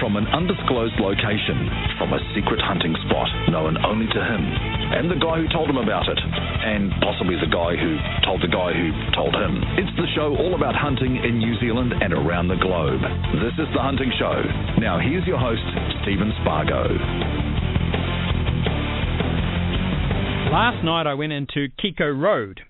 from an undisclosed location, from a secret hunting spot known only to him, and the guy who told him about it, and possibly the guy who told him. It's the show all about hunting in New Zealand and around the globe. This is The Hunting Show. Now here's your host, Stephen Spargo. Last night I went into Kiko Road.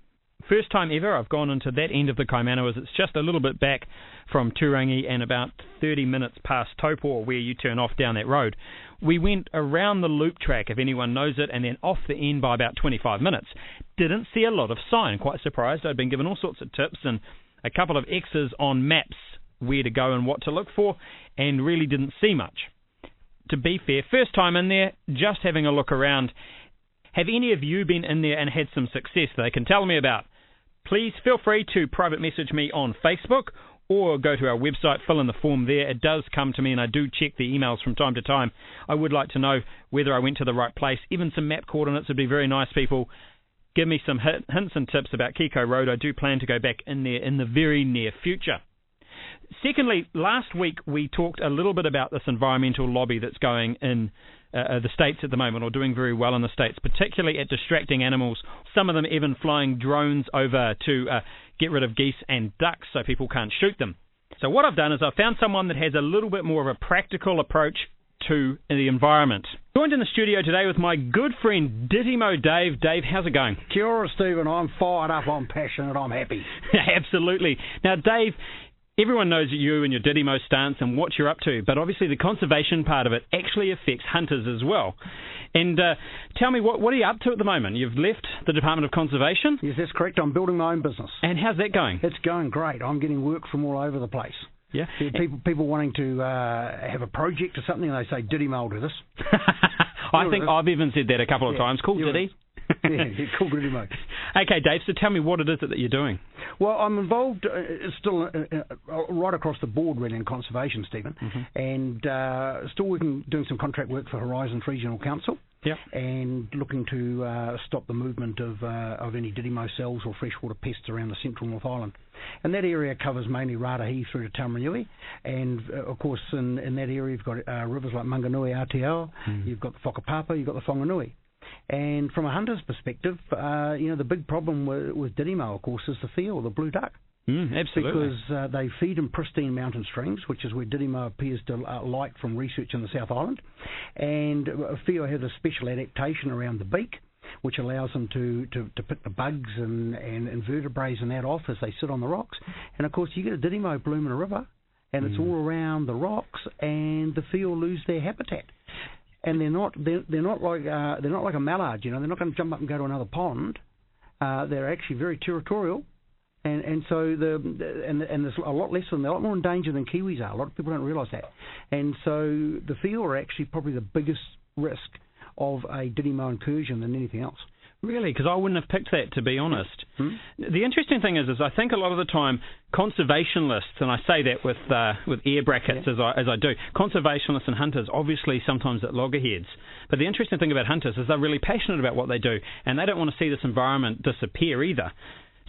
First time ever I've gone into that end of the Kaimana, as it's just a little bit back from Turangi and about 30 minutes past Taupo, where you turn off down that road. We went around the loop track, if anyone knows it, and then off the end by about 25 minutes. Didn't see a lot of sign. Quite surprised. I'd been given all sorts of tips and a couple of X's on maps where to go and what to look for, and really didn't see much. To be fair, first time in there, just having a look around. Have any of you been in there and had some success that they can tell me about? Please feel free to private message me on Facebook or go to our website, fill in the form there. It does come to me, and I do check the emails from time to time. I would like to know whether I went to the right place. Even some map coordinates would be very nice, people. Give me some hints and tips about Kiko Road. I do plan to go back in there in the very near future. Secondly, last week we talked a little bit about this environmental lobby that's going in the States at the moment, or doing very well in the States, particularly at distracting animals, some of them even flying drones over to get rid of geese and ducks so people can't shoot them. So what I've done is I've found someone that has a little bit more of a practical approach to the environment. Joined in the studio today with my good friend Didymo Dave. Dave, how's it going? Kia ora, Stephen. I'm fired up, I'm passionate, I'm happy. Absolutely. Now, Dave, everyone knows you and your Didymo stance and what you're up to, but obviously the conservation part of it actually affects hunters as well. And tell me, what are you up to at the moment? You've left the Department of Conservation? Yes, that's correct. I'm building my own business. And how's that going? It's going great. I'm getting work from all over the place. Yeah. People wanting to have a project or something, and they say, Didymo, I'll do this. I think I've even said that a couple of times. Cool, Diddy. Yeah, cool, Didymo. Okay, Dave, so tell me what it is that you're doing. Well, I'm involved still right across the board, really, in conservation, Stephen, and still doing some contract work for Horizons Regional Council. Yep. And looking to stop the movement of any Didymo cells or freshwater pests around the central North Island. And that area covers mainly Ratahi through to Taumarunui. And, of course, in that area you've got rivers like Manganui, Aotearoa, you've got the Whakapapa, you've got the Whanganui. And from a hunter's perspective, the big problem with Didymo, of course, is the whio, the blue duck. Absolutely. Because they feed in pristine mountain streams, which is where Didymo appears to like from research in the South Island. And whio have a special adaptation around the beak, which allows them to pick the bugs and invertebrates and that off as they sit on the rocks. And, of course, you get a Didymo bloom in a river, and it's all around the rocks, and the whio lose their habitat. And they're not like a mallard, They're not going to jump up and go to another pond. They're actually very territorial, and so there's a lot less of them. They're a lot more in danger than kiwis are. A lot of people don't realise that. And so the whio are actually probably the biggest risk of a Didymo incursion than anything else. Really? Because I wouldn't have picked that, to be honest. The interesting thing is I think a lot of the time conservationists, and I say that with air brackets as I do, conservationists and hunters obviously sometimes at loggerheads. But the interesting thing about hunters is they're really passionate about what they do, and they don't want to see this environment disappear either.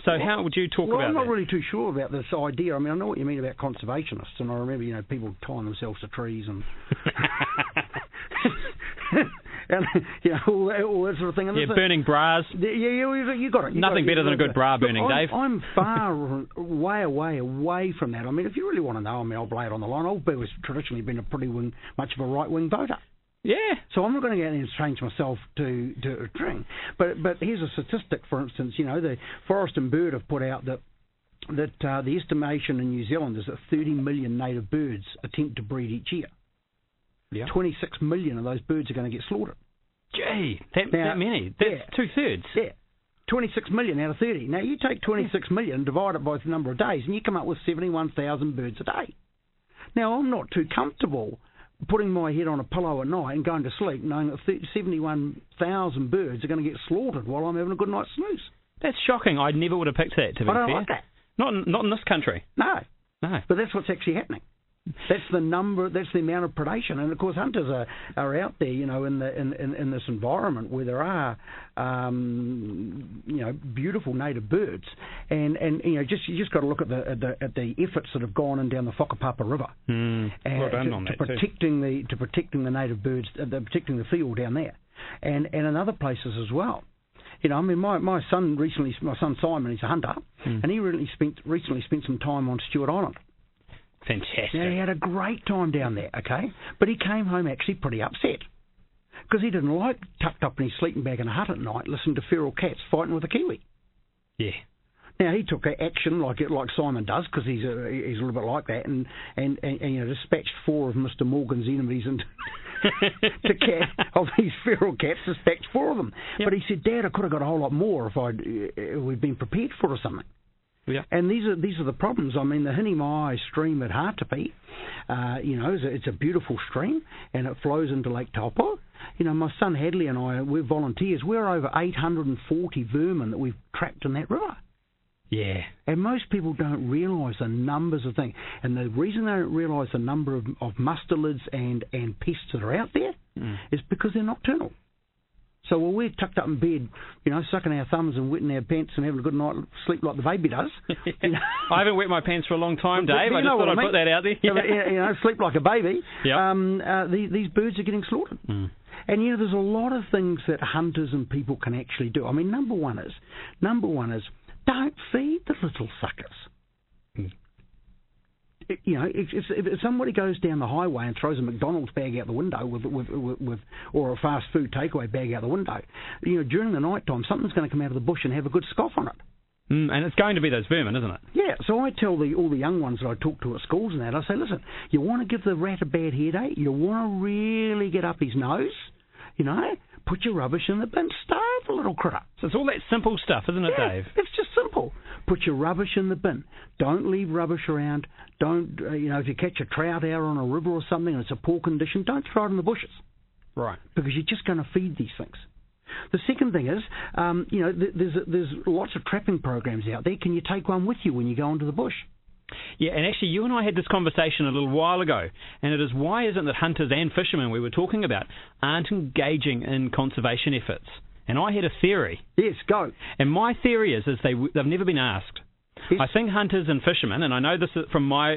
So how would you talk about that? I'm not really too sure about this idea. I mean, I know what you mean about conservationists, and I remember, people tying themselves to trees and... and all that sort of thing. And burning bras. You got it. Nothing better than a good bra burning, Dave. I'm far way away from that. I mean, if you really want to know, I'll lay it on the line. Old Bill has traditionally been a pretty much of a right-wing voter. Yeah. So I'm not going to go out and change myself to a string. But here's a statistic, for instance. The Forest and Bird have put out that the estimation in New Zealand is that 30 million native birds attempt to breed each year. Yeah. 26 million of those birds are going to get slaughtered. Gee, that many? That's 2/3. Yeah. 26 million out of 30. Now, you take 26 million and divide it by the number of days, and you come up with 71,000 birds a day. Now, I'm not too comfortable putting my head on a pillow at night and going to sleep knowing that 71,000 birds are going to get slaughtered while I'm having a good night's snooze. That's shocking. I never would have picked that, to be fair. I don't like that. Not in this country. No. But that's what's actually happening. That's the number. That's the amount of predation, and of course hunters are out there, in this environment where there are, beautiful native birds, and you just got to look at the efforts that have gone in down the Whakapapa River, well done on to that protecting the native birds, protecting the field down there, and in other places as well. My son Simon, he's a hunter, and he recently spent some time on Stewart Island. Fantastic. Now, he had a great time down there, okay? But he came home actually pretty upset because he didn't like tucked up in his sleeping bag in a hut at night listening to feral cats fighting with a kiwi. Yeah. Now, he took action like Simon does because he's a little bit like that and dispatched 4 of Mr. Morgan's enemies and of these feral cats, dispatched 4 of them. Yep. But he said, Dad, I could have got a whole lot more if we'd been prepared for it or something. Yeah. And these are the problems. I mean, the Hinimai stream at Hartepe, it's a beautiful stream, and it flows into Lake Taupo. My son Hadley and I, we're volunteers. We're over 840 vermin that we've trapped in that river. Yeah. And most people don't realise the numbers of things. And the reason they don't realise the number of mustelids and pests that are out there is because they're nocturnal. So while we're tucked up in bed, sucking our thumbs and wetting our pants and having a good night sleep like the baby does. I haven't wet my pants for a long time, Dave. I just thought I'd put that out there. Sleep like a baby. Yep. These birds are getting slaughtered. And there's a lot of things that hunters and people can actually do. I mean, number one is don't feed the little suckers. If somebody goes down the highway and throws a McDonald's bag out the window with or a fast food takeaway bag out the window, during the night time, something's going to come out of the bush and have a good scoff on it. And it's going to be those vermin, isn't it? Yeah, so I tell all the young ones that I talk to at schools and that, I say, listen, you want to give the rat a bad headache? You want to really get up his nose? Put your rubbish in the bin, starve the little critter. So it's all that simple stuff, isn't it, Dave? It's just simple. Put your rubbish in the bin. Don't leave rubbish around. Don't, if you catch a trout out on a river or something and it's a poor condition, don't throw it in the bushes. Right. Because you're just going to feed these things. The second thing is, there's lots of trapping programs out there. Can you take one with you when you go into the bush? Yeah, and actually you and I had this conversation a little while ago, and it is why isn't that hunters and fishermen we were talking about aren't engaging in conservation efforts? And I had a theory. Yes, go. And my theory is they've never been asked. Yes. I think hunters and fishermen, and I know this from my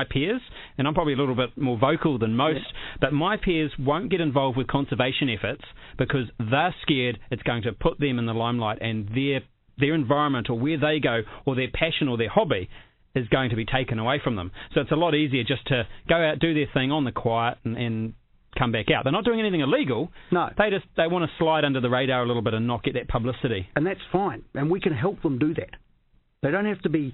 peers, and I'm probably a little bit more vocal than most, but my peers won't get involved with conservation efforts because they're scared it's going to put them in the limelight and their environment or where they go or their passion or their hobby is going to be taken away from them. So it's a lot easier just to go out, do their thing on the quiet and come back out. They're not doing anything illegal. No. They want to slide under the radar a little bit and not get that publicity. And that's fine. And we can help them do that. They don't have to be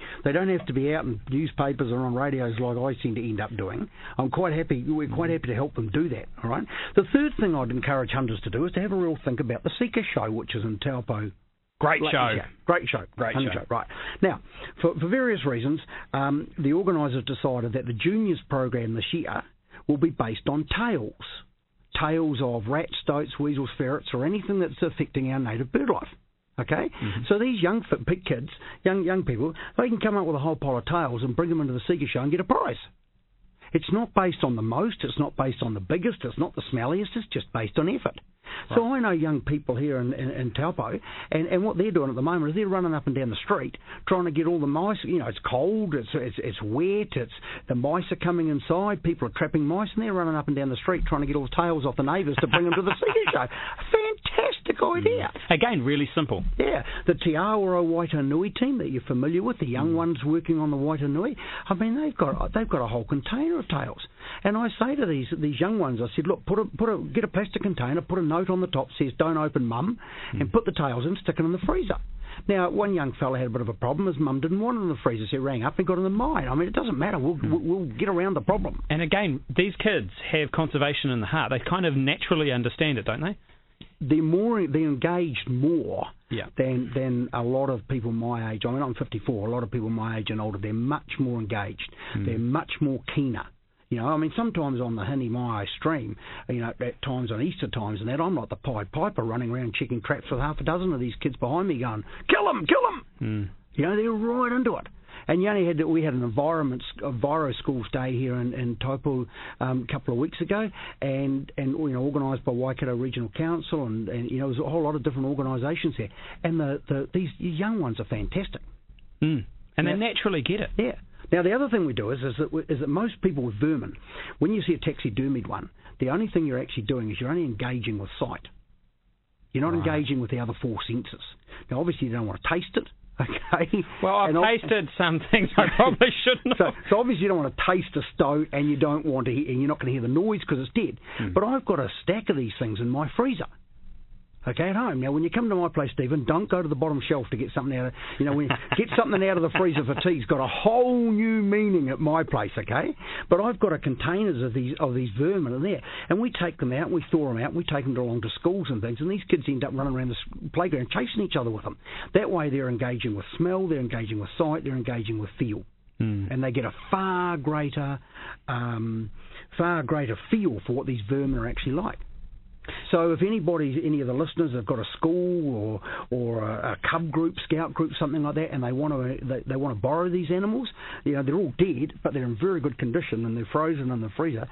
out in newspapers or on radios like I seem to end up doing. We're quite happy to help them do that, all right? The third thing I'd encourage hunters to do is to have a real think about the Seeker Show, which is in Taupo. Great show. Great show. Right. Now, for various reasons, the organisers decided that the juniors program this year will be based on tails. Tails of rats, stoats, weasels, ferrets, or anything that's affecting our native bird life. Okay? Mm-hmm. So these young kids, young people, they can come up with a whole pile of tails and bring them into the Seeker Show and get a prize. It's not based on the most, it's not based on the biggest, it's not the smelliest, it's just based on effort. Right. So I know young people here in Taupo, and what they're doing at the moment is they're running up and down the street trying to get all the mice. It's cold, it's wet, the mice are coming inside, people are trapping mice, and they're running up and down the street trying to get all the tails off the neighbours to bring them to the Seeker Show. Fantastic idea. Again, really simple. Yeah, the Te Aora Waitanui team that you're familiar with, the young ones working on the Waitanui, I mean, they've got a whole container of tails. And I say to these young ones, I said, look, get a plastic container, put a note on the top says "Don't open, Mum," and put the tails in, stick it in the freezer. Now, one young fella had a bit of a problem. His mum didn't want it in the freezer, so he rang up and got it in mine. I mean, it doesn't matter. We'll get around the problem. And again, these kids have conservation in the heart. They kind of naturally understand it, don't they? They're engaged more than a lot of people my age. I mean, I'm 54. A lot of people my age and older, they're much more engaged. They're much more keener. I mean, sometimes on the Hinimai stream, at times on Easter times and that, I'm like the Pied Piper running around checking traps with half a dozen of these kids behind me going, kill them! They're right into it. And we had an Enviro Schools Day here in Taupo a couple of weeks ago, and organised by Waikato Regional Council, and there's a whole lot of different organisations here. And these young ones are fantastic. And they naturally get it. Yeah. Now, the other thing we do is that most people with vermin, when you see a taxidermied one, the only thing you're actually doing is you're only engaging with sight. You're not engaging with the other four senses. Now, obviously, you don't want to taste it. Okay. Well, I've tasted some things I probably shouldn't have. So obviously you don't want to taste a stoat, and you don't want to, and you're not going to hear the noise because it's dead. But I've got a stack of these things in my freezer. Okay, at home. Now, when you come to my place, Stephen, don't go to the bottom shelf to get something out of, when you get something out of the freezer for tea. It's got a whole new meaning at my place, okay? But I've got containers of these vermin in there, and we take them out, we thaw them out, and we take them along to schools and things, and these kids end up running around the playground chasing each other with them. That way they're engaging with smell, they're engaging with sight, they're engaging with feel. And they get a far greater feel for what these vermin are actually like. So if any of the listeners have got a school or a cub group, scout group, something like that, and they want to borrow these animals, they're all dead, but they're in very good condition and they're frozen in the freezer.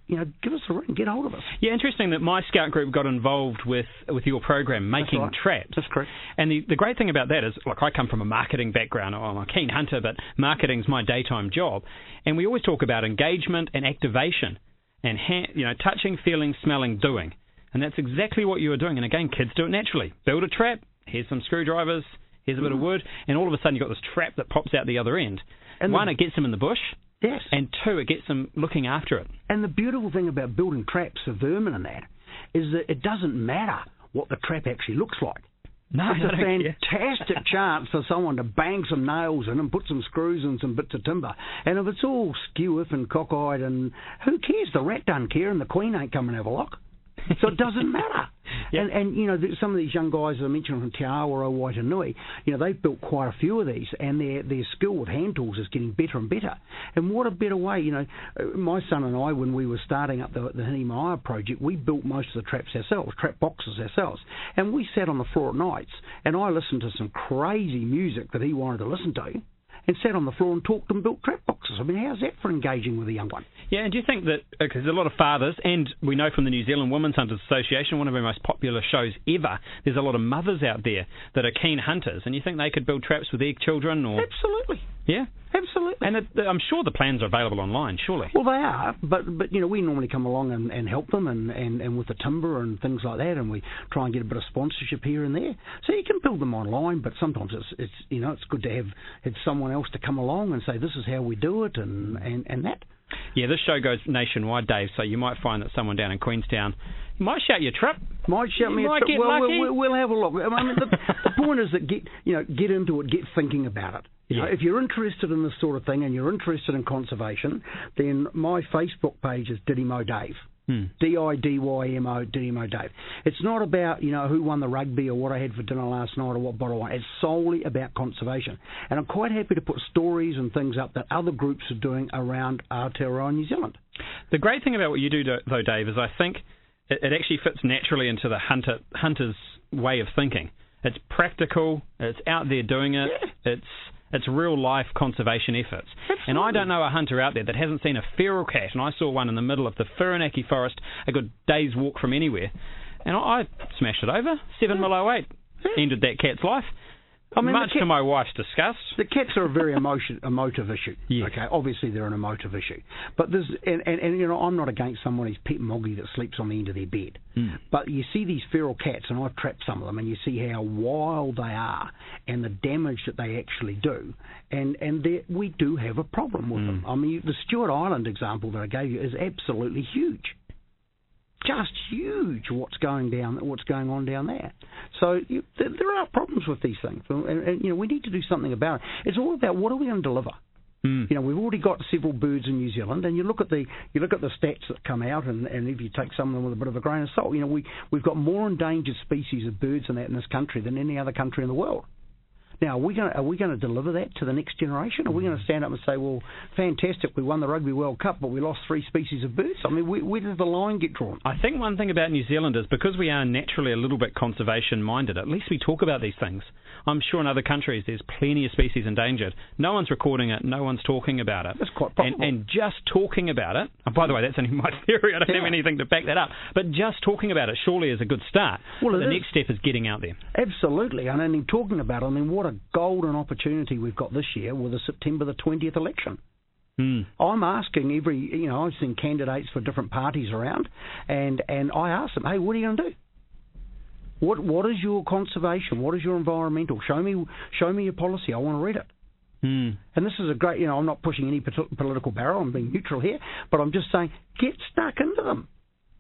Give us a ring, get hold of us. Yeah, interesting that my scout group got involved with your program, making traps. That's correct. And the great thing about that is, like, I come from a marketing background. I'm a keen hunter, but marketing's my daytime job, and we always talk about engagement and activation, and touching, feeling, smelling, doing. And that's exactly what you were doing. And again, kids do it naturally. Build a trap, here's some screwdrivers, here's a bit of wood, and all of a sudden you've got this trap that pops out the other end. And one, it gets them in the bush. Yes. And two, it gets them looking after it. And the beautiful thing about building traps for vermin and that is that it doesn't matter what the trap actually looks like. No, it's a fantastic chance for someone to bang some nails in and put some screws and some bits of timber. And if it's all skew-if and cockeyed, and who cares? The rat doesn't care and the queen ain't coming to have a look. So it doesn't matter. Yep. And some of these young guys I mentioned from Te Awa o Waitanui, they've built quite a few of these, and their skill with hand tools is getting better and better. And what a better way, my son and I, when we were starting up the Didymo project, we built most of the traps ourselves, trap boxes ourselves. And we sat on the floor at nights, and I listened to some crazy music that he wanted to listen to, and sat on the floor and talked and built trap boxes. I mean, how's that for engaging with a young one? Yeah, and do you think that, because there's a lot of fathers, and we know from the New Zealand Women's Hunters Association, one of our most popular shows ever, there's a lot of mothers out there that are keen hunters, and you think they could build traps with their children? Or Absolutely. Yeah? Absolutely. And I'm sure the plans are available online, surely. Well, they are, but we normally come along and help them and with the timber and things like that, and we try and get a bit of sponsorship here and there. So you can build them online, but sometimes it's good to have someone else to come along and say, this is how we do it, and that. Yeah, this show goes nationwide, Dave, so you might find that someone down in Queenstown might shout your trip. Might shout me a trip. We'll have a look. I mean, the point is that get into it, get thinking about it. If you're interested in this sort of thing and you're interested in conservation, then my Facebook page is Didymo Dave. Didymo, Didymo Dave. It's not about, who won the rugby or what I had for dinner last night or what bottle I won. It's solely about conservation. And I'm quite happy to put stories and things up that other groups are doing around Aotearoa, New Zealand. The great thing about what you do, though, Dave, is I think it actually fits naturally into the hunter's way of thinking. It's practical, it's out there doing it, it's real-life conservation efforts. Absolutely. And I don't know a hunter out there that hasn't seen a feral cat, and I saw one in the middle of the Whirinaki forest, a good day's walk from anywhere, and I smashed it over, 7mm 08, ended that cat's life. I mean, much to my wife's disgust. The cats are a very emotive issue. Yes. Okay, obviously they're an emotive issue. But there's I'm not against someone who's pet moggy that sleeps on the end of their bed. But you see these feral cats, and I've trapped some of them, and you see how wild they are and the damage that they actually do. And we do have a problem with them. I mean, the Stewart Island example that I gave you is absolutely huge. Just huge what's going on down there. So there are problems with these things, and we need to do something about it. It's all about what are we going to deliver. We've already got several birds in New Zealand, and you look at the stats that come out, and if you take some of them with a bit of a grain of salt, we've got more endangered species of birds in this country than any other country in the world. Now, are we going to deliver that to the next generation? Are we going to stand up and say, well, fantastic, we won the Rugby World Cup, but we lost 3 species of birds? I mean, where does the line get drawn? I think one thing about New Zealand is because we are naturally a little bit conservation-minded, at least we talk about these things. I'm sure in other countries there's plenty of species endangered. No one's recording it. No one's talking about it. That's quite possible. And just talking about it, and by the way, that's only my theory. I don't have anything to back that up. But just talking about it surely is a good start. Well, the next step is getting out there. Absolutely. And in talking about it, I mean, what a golden opportunity we've got this year with the September the 20th election. I'm asking I've seen candidates for different parties around, and I ask them, hey, what are you going to do? What is your conservation? What is your environmental? Show me your policy. I want to read it. And this is a great, I'm not pushing any political barrel. I'm being neutral here, but I'm just saying, get stuck into them.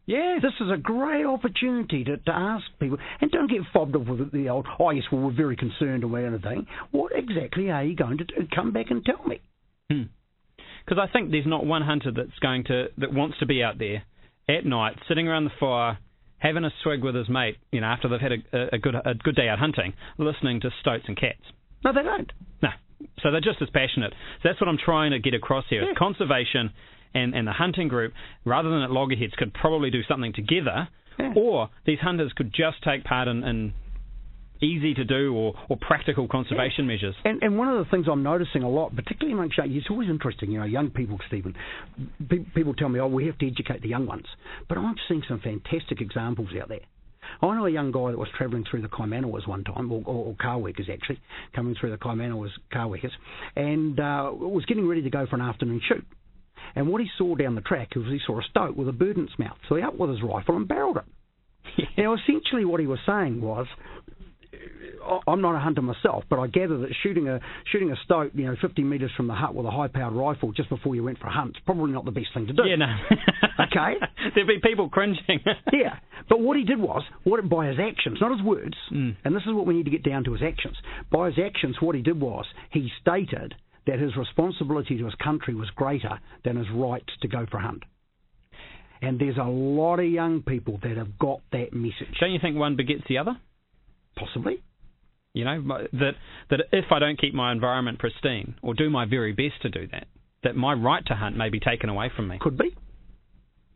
Yeah, this is a great opportunity to ask people, and don't get fobbed off with the old, oh yes, well we're very concerned and we're going to think. What exactly are you going to do? Come back and tell me. Because I think there's not one hunter that wants to be out there at night, sitting around the fire, having a swig with his mate, after they've had a good day out hunting, listening to stoats and cats. No, they don't. No. So they're just as passionate. So that's what I'm trying to get across here. Yeah. Conservation and the hunting group, rather than at loggerheads, could probably do something together, or these hunters could just take part in easy to do or practical conservation measures. And one of the things I'm noticing a lot, particularly amongst it's always interesting, young people, Stephen. People tell me, we have to educate the young ones. But I'm seeing some fantastic examples out there. I know a young guy that was travelling through the Kaimanawas one time, or car workers actually, coming through the Kaimanawas car workers, and was getting ready to go for an afternoon shoot. And what he saw down the track was he saw a stoat with a bird in its mouth. So he up with his rifle and barreled it. Now, essentially what he was saying was, I'm not a hunter myself, but I gather that shooting a stoat, 50 metres from the hut with a high-powered rifle just before you went for a hunt is probably not the best thing to do. Yeah, no. Okay? There'd be people cringing. Yeah, but what he did was, by his actions, not his words, and this is what we need to get down to, his actions. By his actions, what he did was, he stated that his responsibility to his country was greater than his rights to go for a hunt. And there's a lot of young people that have got that message. Don't you think one begets the other? Possibly. That if I don't keep my environment pristine or do my very best to do that my right to hunt may be taken away from me. Could be.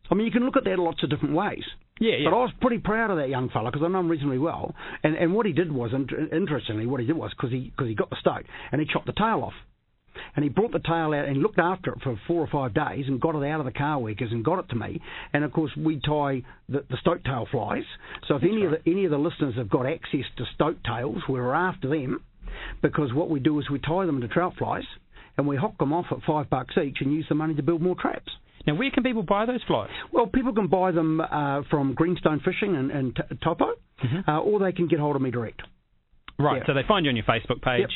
I mean, you can look at that lots of different ways. Yeah. But I was pretty proud of that young fella because I know him reasonably well. And what he did was, interestingly, because he got the stoat and he chopped the tail off. And he brought the tail out and he looked after it for 4 or 5 days and got it out of the car workers and got it to me. And of course, we tie the stoat tail flies. So if any of the listeners have got access to stoat tails, we're after them, because what we do is we tie them to trout flies and we hook them off at $5 each and use the money to build more traps. Now, where can people buy those flies? Well, people can buy them from Greenstone Fishing and Topo, or they can get hold of me direct. Right, so they find you on your Facebook page. Yep.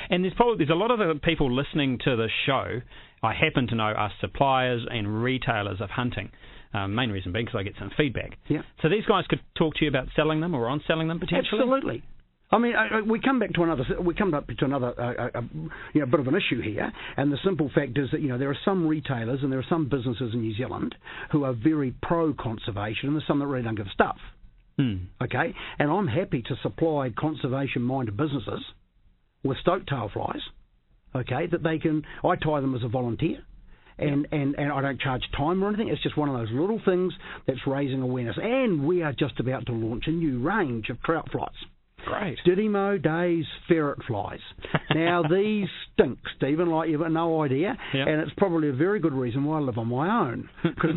And there's a lot of the people listening to the show, I happen to know, are suppliers and retailers of hunting. Main reason being because I get some feedback. Yep. So these guys could talk to you about selling them or on selling them potentially? Absolutely. I mean, we come up to another bit of an issue here, and the simple fact is that there are some retailers and there are some businesses in New Zealand who are very pro-conservation, and there's some that really don't give a stuff. Okay, and I'm happy to supply conservation-minded businesses with stoat tail flies. Okay, that they can. I tie them as a volunteer, and I don't charge time or anything. It's just one of those little things that's raising awareness. And we are just about to launch a new range of trout flies. Great. Didymo Dave's ferret flies. Now, these stink, Stephen, like you've got no idea, and it's probably a very good reason why I live on my own. Cause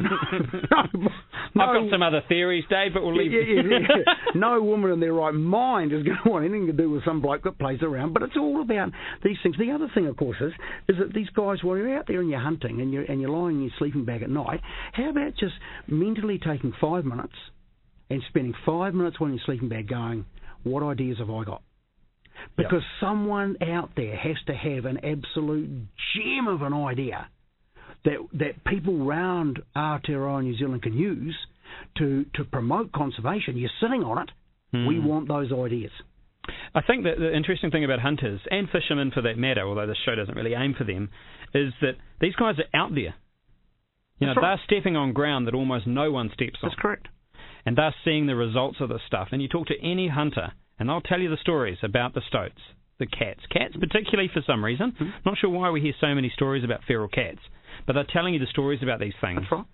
I've got some other theories, Dave, but we'll leave it. No woman in their right mind is going to want anything to do with some bloke that plays around, but it's all about these things. The other thing, of course, is that these guys, while you're out there and you're hunting and you're lying in your sleeping bag at night, how about just mentally taking 5 minutes and spending 5 minutes on your sleeping bag going, what ideas have I got? Because someone out there has to have an absolute gem of an idea that people around Aotearoa New Zealand can use to promote conservation. You're sitting on it. We want those ideas. I think that the interesting thing about hunters, and fishermen for that matter, although the show doesn't really aim for them, is that these guys are out there. They're stepping on ground that almost no one steps on. That's correct. And they're seeing the results of this stuff. And you talk to any hunter, and they'll tell you the stories about the stoats, the cats. Cats particularly for some reason. Not sure why we hear so many stories about feral cats, but they're telling you the stories about these things. That's right.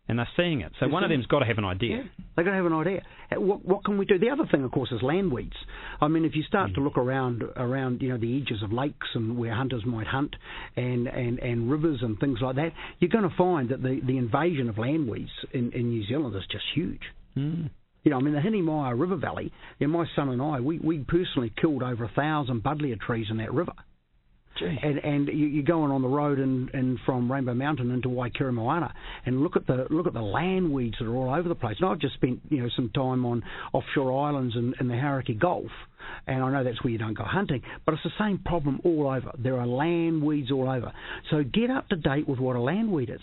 And they're seeing it. So one of them's got to have an idea. Yeah, they've got to have an idea. What can we do? The other thing, of course, is land weeds. I mean, if you start to look around the edges of lakes and where hunters might hunt and rivers and things like that, you're going to find that the invasion of land weeds in New Zealand is just huge. I mean, the Hinemoia River Valley, my son and I, we personally killed over 1,000 buddleia trees in that river. And you're going on the road and from Rainbow Mountain into Waikaremoana and look at the land weeds that are all over the place. And I've just spent some time on offshore islands in the Hauraki Gulf, and I know that's where you don't go hunting, but it's the same problem all over. There are land weeds all over. So get up to date with what a land weed is.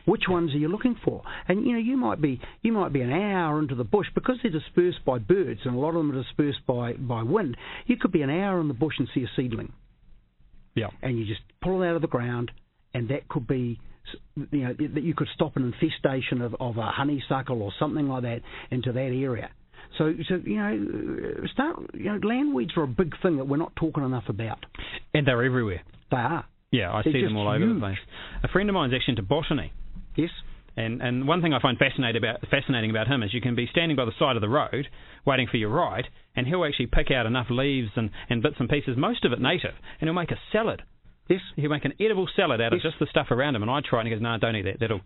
Which ones are you looking for? And you might be an hour into the bush because they're dispersed by birds, and a lot of them are dispersed by wind. You could be an hour in the bush and see a seedling. Yeah. And you just pull it out of the ground, and that could be, that you could stop an infestation of a honeysuckle or something like that into that area. So land weeds are a big thing that we're not talking enough about. And they're everywhere. They are. Yeah, I see them all over the place. A friend of mine's actually into botany. Yes. And one thing I find fascinating about him is you can be standing by the side of the road waiting for your ride, and he'll actually pick out enough leaves and bits and pieces, most of it native, and he'll make a salad. Yes. He'll make an edible salad out of just the stuff around him, and I try and he goes, no, don't eat that. That'll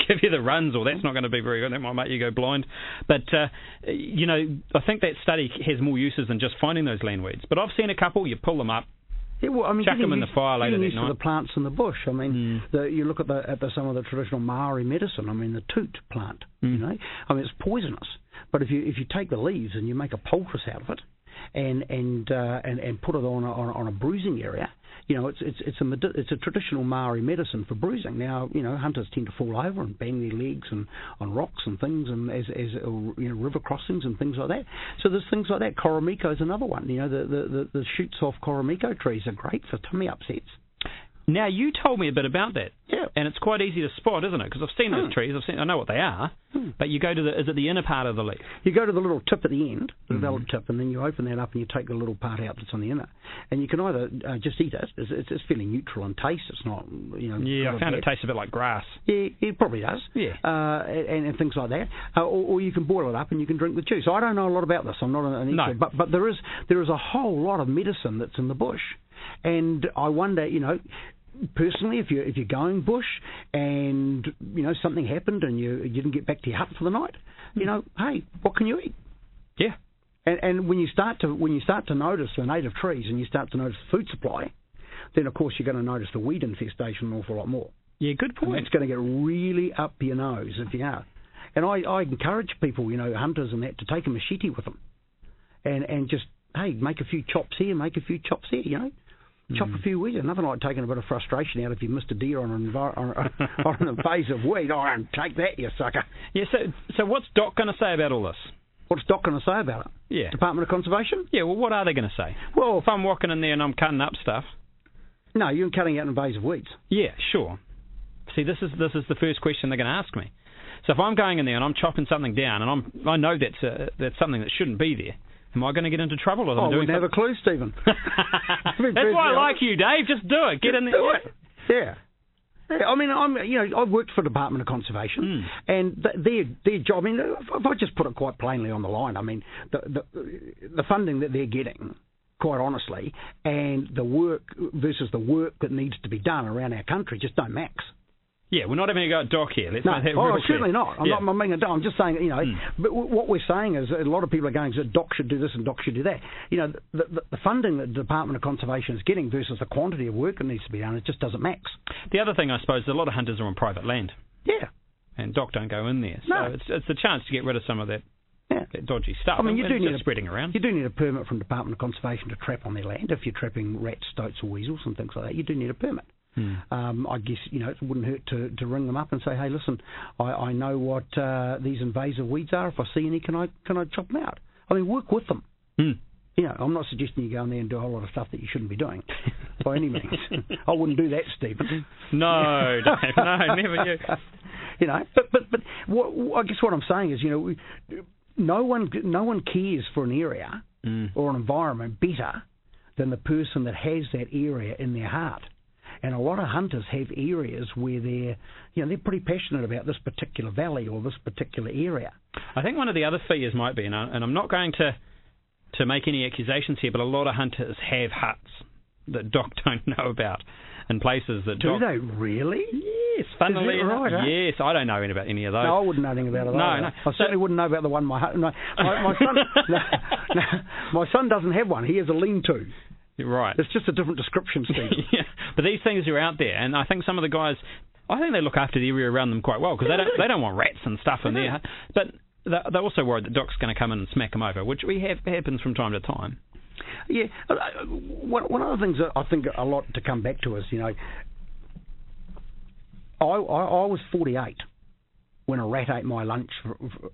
give you the runs, or that's not going to be very good. That might make you go blind. But, I think that study has more uses than just finding those land weeds. But I've seen a couple, you pull them up, yeah, well, I mean, chuck them in the fire later that night. The plants in the bush. I mean, you look at some of the traditional Maori medicine. I mean, the toot plant. I mean, it's poisonous. But if you take the leaves and you make a poultice out of it, and put it on a bruising area, it's a traditional Maori medicine for bruising. Now, hunters tend to fall over and bang their legs and on rocks and things, and as river crossings and things like that. So there's things like that. Koromiko is another one. The shoots off Koromiko trees are great for tummy upsets. Now, you told me a bit about that. Yeah. And it's quite easy to spot, isn't it? Because I've seen those trees. I know what they are. But you go to is it the inner part of the leaf? You go to the little tip at the end, the velvet tip, and then you open that up and you take the little part out that's on the inner. And you can either just eat it. It's fairly neutral in taste. It's not, Yeah, I found it tastes a bit like grass. Yeah, it probably does. Yeah. And things like that. Or you can boil it up and you can drink the juice. I don't know a lot about this. I'm not an expert. No. But there is a whole lot of medicine that's in the bush. And I wonder, personally, if you're going bush and something happened and you didn't get back to your hut for the night, hey, what can you eat? Yeah. And when you start to notice the native trees and you start to notice the food supply, then of course you're going to notice the weed infestation an awful lot more. Yeah, good point. And it's going to get really up your nose if you are. And I encourage people, hunters and that, to take a machete with them and just, hey, make a few chops here, make a few chops there, Chop a few weeds. Nothing like taking a bit of frustration out if you missed a deer on an invasive weed. Oh, and take that, you sucker. Yeah. So what's Doc going to say about all this? What's Doc going to say about it? Yeah. Department of Conservation? Yeah. Well, what are they going to say? Well, if I'm walking in there and I'm cutting up stuff. No, you're cutting out invasive weeds. Yeah, sure. See, this is the first question they're going to ask me. So if I'm going in there and I'm chopping something down and I know that's something that shouldn't be there. Am I going to get into trouble? Or I wouldn't have a clue, Stephen. That's why I like you, Dave. Just do it. Get in there. Do it. Yeah. I mean, I've worked for the Department of Conservation, and their job. I mean, if I just put it quite plainly on the line, I mean, the funding that they're getting, quite honestly, and the work versus the work that needs to be done around our country just don't match. Yeah, we're not having a go at Doc here. Let's make that real clear. Certainly not. I'm not making a Doc. I'm just saying, but what we're saying is a lot of people are going, Doc should do this and Doc should do that. The funding that the Department of Conservation is getting versus the quantity of work that needs to be done, it just doesn't match. The other thing, I suppose, is a lot of hunters are on private land. Yeah. And Doc don't go in there. So it's a chance to get rid of some of that. Yeah. That dodgy stuff. I mean, you do need spreading around. You do need a permit from the Department of Conservation to trap on their land. If you're trapping rats, stoats, or weasels and things like that, you do need a permit. I guess, it wouldn't hurt to ring them up and say, hey, listen, I know what these invasive weeds are. If I see any, can I chop them out? I mean, work with them. I'm not suggesting you go in there and do a whole lot of stuff that you shouldn't be doing, by any means. I wouldn't do that, Stephen. No, Dave, no, never you. But I guess what I'm saying is, no one cares for an area or an environment better than the person that has that area in their heart. And a lot of hunters have areas where they're pretty passionate about this particular valley or this particular area. I think one of the other fears might be, and I'm not going to make any accusations here, but a lot of hunters have huts that Doc don't know about, and places that Do they really? Yes, funnily enough. Right, eh? Yes, I don't know anything about any of those. No, I wouldn't know anything about it. No. I certainly wouldn't know about the one my son. My son doesn't have one. He has a lean-to. Right. It's just a different description, Steve. Yeah, but these things are out there, and I think some of the guys, I think they look after the area around them quite well, because they don't want rats and stuff in there. But they're also worried that Doc's going to come in and smack them over, which happens from time to time. Yeah, one of the things that I think a lot to come back to is, I was 48 when a rat ate my lunch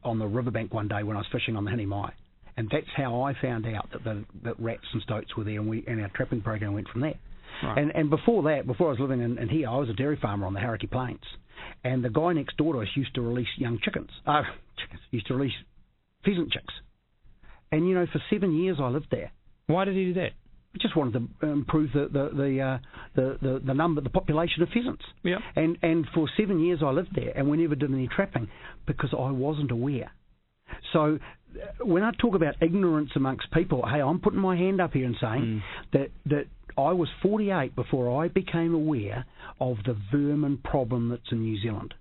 on the riverbank one day when I was fishing on the Hinimai. And that's how I found out that rats and stoats were there, and our trapping program went from there. Right. And before that, before I was living in here, I was a dairy farmer on the Hauraki Plains. And the guy next door to us used to release young used to release pheasant chicks. And, for 7 years I lived there. Why did he do that? We just wanted to improve the population of pheasants. Yeah. And for 7 years I lived there, and we never did any trapping because I wasn't aware. So when I talk about ignorance amongst people, hey, I'm putting my hand up here and saying that I was 48 before I became aware of the vermin problem that's in New Zealand.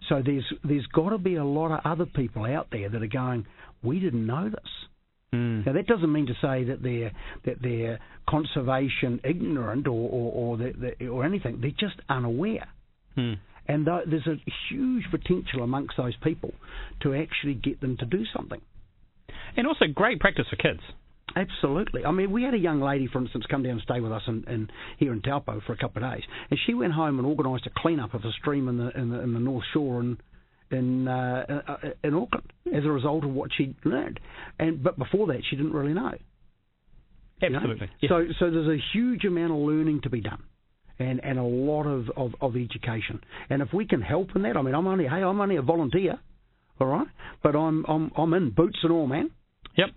So there's got to be a lot of other people out there that are going, we didn't know this. Now that doesn't mean to say that they're conservation ignorant or anything. They're just unaware. And there's a huge potential amongst those people to actually get them to do something. And also great practice for kids. Absolutely. I mean, we had a young lady, for instance, come down and stay with us here in Taupo for a couple of days, and she went home and organised a clean-up of a stream in the North Shore in Auckland as a result of what she'd learned. But before that, she didn't really know. Absolutely. Yes. So there's a huge amount of learning to be done. And a lot of education, and if we can help in that, I mean, I'm only a volunteer, all right, but I'm in boots and all, man. Yep.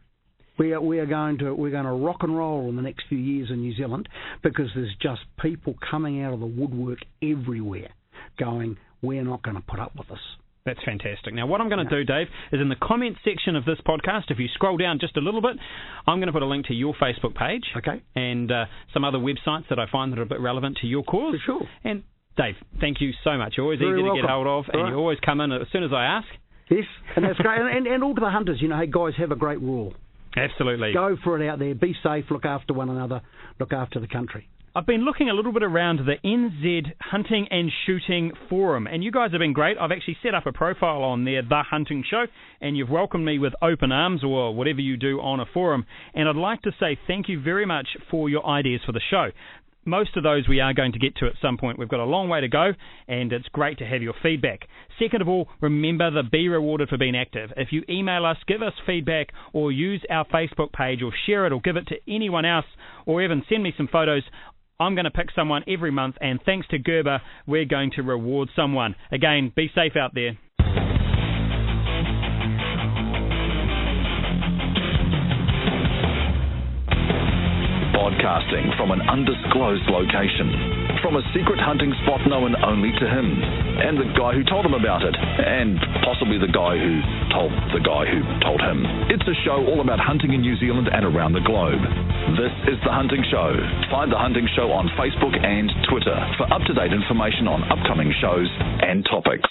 We're going to rock and roll in the next few years in New Zealand, because there's just people coming out of the woodwork everywhere, going, we're not going to put up with this. That's fantastic. Now, what I'm going to do, Dave, is in the comments section of this podcast, if you scroll down just a little bit, I'm going to put a link to your Facebook page. Okay. And some other websites that I find that are a bit relevant to your cause. For sure. And, Dave, thank you so much. You're always Very easy welcome. to get hold of, and you always come in as soon as I ask. Yes, and that's great. and all to the hunters, hey, guys, have a great rule. Absolutely. Go for it out there. Be safe. Look after one another. Look after the country. I've been looking a little bit around the NZ Hunting and Shooting Forum, and you guys have been great. I've actually set up a profile on there, The Hunting Show, and you've welcomed me with open arms, or whatever you do on a forum. And I'd like to say thank you very much for your ideas for the show. Most of those we are going to get to at some point. We've got a long way to go, and it's great to have your feedback. Second of all, remember to be rewarded for being active. If you email us, give us feedback, or use our Facebook page, or share it, or give it to anyone else, or even send me some photos, I'm going to pick someone every month, and thanks to Gerber, we're going to reward someone. Again, be safe out there. Broadcasting from an undisclosed location, from a secret hunting spot known only to him, and the guy who told him about it, and possibly the guy who told the guy who told him. It's a show all about hunting in New Zealand and around the globe. This is The Hunting Show. Find The Hunting Show on Facebook and Twitter for up-to-date information on upcoming shows and topics.